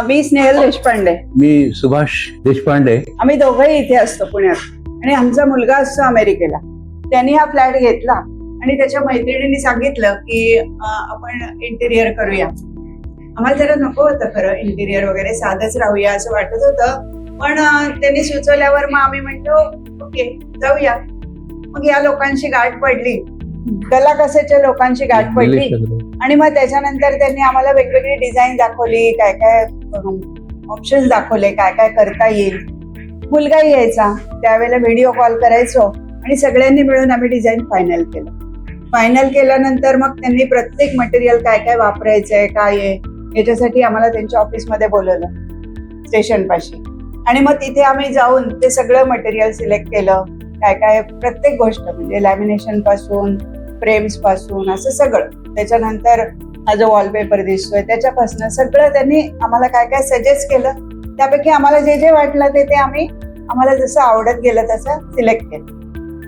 मी स्नेहल देशपांडे. मी सुभाष देशपांडे. आम्ही दोघंही इथे असतो पुण्यात आणि आमचा मुलगा असतो अमेरिकेला. त्यांनी हा फ्लॅट घेतला आणि त्याच्या मैत्रिणींनी सांगितलं की आपण इंटेरियर करूया. आम्हाला जरा नको होतं खरं इंटेरियर वगैरे, साधंच राहूया असं वाटत होतं. पण त्यांनी सुचवल्यावर मग आम्ही म्हणतो ओके जाऊया. मग या लोकांची गाठ पडली, कला कसेच्या लोकांची गाठ पडली आणि मग त्याच्यानंतर त्यांनी आम्हाला वेगवेगळी डिझाईन दाखवली, काय काय ऑप्शन्स दाखवले, काय काय करता येईल. मुलगाही यायचा, त्यावेळेला व्हिडिओ कॉल करायचो आणि सगळ्यांनी मिळून आम्ही डिझाईन फायनल केलं. फायनल केल्यानंतर मग त्यांनी प्रत्येक मटेरियल काय काय वापरायचंय, काय आहे याच्यासाठी आम्हाला त्यांच्या ऑफिसमध्ये बोलवलं स्टेशन पाशी. आणि मग तिथे आम्ही जाऊन ते सगळं मटेरियल सिलेक्ट केलं, काय काय प्रत्येक गोष्ट म्हणजे लॅमिनेशन पासून फ्रेम्स पासून असं सगळं. त्याच्यानंतर हा जो वॉलपेपर दिसतोय त्याच्यापासून सगळं त्यांनी आम्हाला काय काय सजेस्ट केलं. त्यापैकी आम्हाला जे जे वाटलं ते आम्हाला जसं आवडत गेलं तसं सिलेक्ट केलं.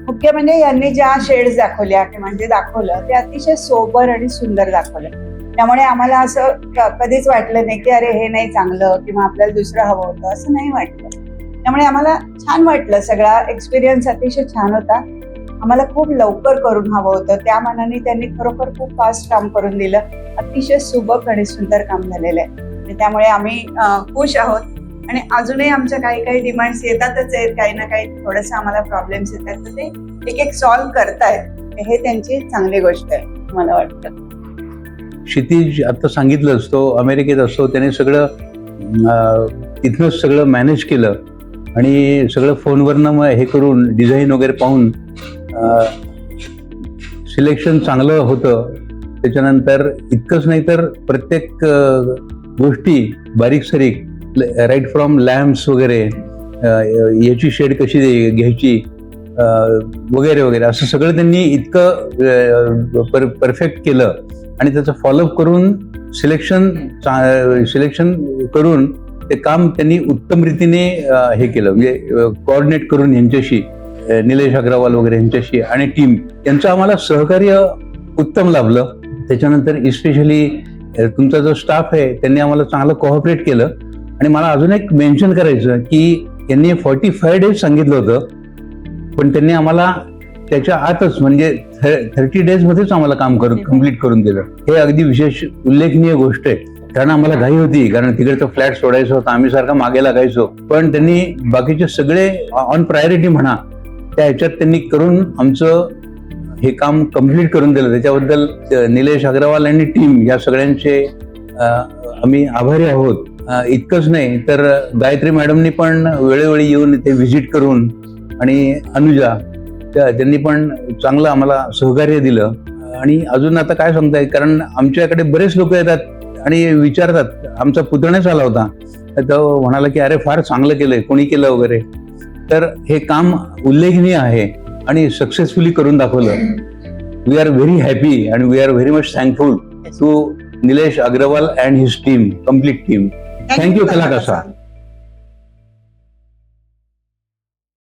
मुख्य म्हणजे यांनी ज्या शेड्स दाखवल्या म्हणजे दाखवलं ते अतिशय सोबर आणि सुंदर दाखवलं. त्यामुळे आम्हाला असं कधीच वाटलं नाही की अरे हे नाही चांगलं किंवा आपल्याला दुसरं हवं होतं, असं नाही वाटलं. त्यामुळे आम्हाला छान वाटलं. सगळा एक्सपिरियन्स अतिशय छान होता. आम्हाला खूप लवकर करून हवं होतं, त्या मानाने त्यांनी खरोखर खूप फास्ट काम करून दिलं. अतिशय सुबक आणि सुंदर काम झालेलं आहे. त्यामुळे आम्ही खुश आहोत. आणि अजूनही आमच्या काही काही डिमांड्स येतातच आहेत, काही ना काही थोडंसं आम्हाला प्रॉब्लेम्स येतात, तर ते एक एक सॉल्व्ह करतायत. हे त्यांची चांगली गोष्ट आहे मला वाटतं. क्षितिज आता सांगितलंच, तो अमेरिकेत असतो, त्याने सगळं तिथनंच सगळं मॅनेज केलं आणि सगळं फोनवरनं मग हे करून डिझाईन वगैरे पाहून सिलेक्शन चांगलं होतं. त्याच्यानंतर इतकंच नाही तर प्रत्येक गोष्टी बारीक सारीक, राईट फ्रॉम लॅम्प्स वगैरे, याची शेड कशी घ्यायची वगैरे वगैरे, असं सगळं त्यांनी इतकं परफेक्ट केलं. आणि त्याचं फॉलोअप करून सिलेक्शन करून ते काम त्यांनी उत्तम रीतीने हे केलं. म्हणजे कोऑर्डिनेट करून यांच्याशी, निलेश अग्रवाल वगैरे यांच्याशी आणि टीम यांचं आम्हाला सहकार्य उत्तम लाभलं. त्याच्यानंतर इस्पेशली तुमचा जो स्टाफ आहे त्यांनी आम्हाला चांगलं कोऑपरेट केलं. आणि मला अजून एक मेन्शन करायचं की यांनी 45 डेज सांगितलं होतं, पण त्यांनी आम्हाला त्याच्या आतच म्हणजे 30 डेज मध्येच आम्हाला काम कम्प्लीट करून दिलं. हे अगदी विशेष उल्लेखनीय गोष्ट आहे. कारण आम्हाला घाई होती, कारण तिकडचं फ्लॅट सोडायचं होतं, आम्ही सारखा मागे लागायचो. पण त्यांनी बाकीचे सगळे ऑन प्रायोरिटी म्हणा त्या ह्याच्यात त्यांनी करून आमचं हे काम कम्प्लीट करून दिलं. त्याच्याबद्दल निलेश अग्रवाल आणि टीम या सगळ्यांचे आम्ही आभारी आहोत. इतकंच नाही तर गायत्री मॅडमनी पण वेळोवेळी येऊन इथे व्हिजिट करून, आणि अनुजा त्यांनी पण चांगलं आम्हाला सहकार्य दिलं. आणि अजून आता काय सांगताय, कारण आमच्याकडे बरेच लोक येतात आणि विचारतात. आमचा पुतण्याच आला होता, तो म्हणाला की अरे फार चांगलं केलंय, कोणी केलं वगैरे. तर हे काम उल्लेखनीय आहे आणि सक्सेसफुली करून दाखवलं. We are very happy and we are very much thankful to Nilesh Agarwal and his team, complete team. Thank you कलाकसा.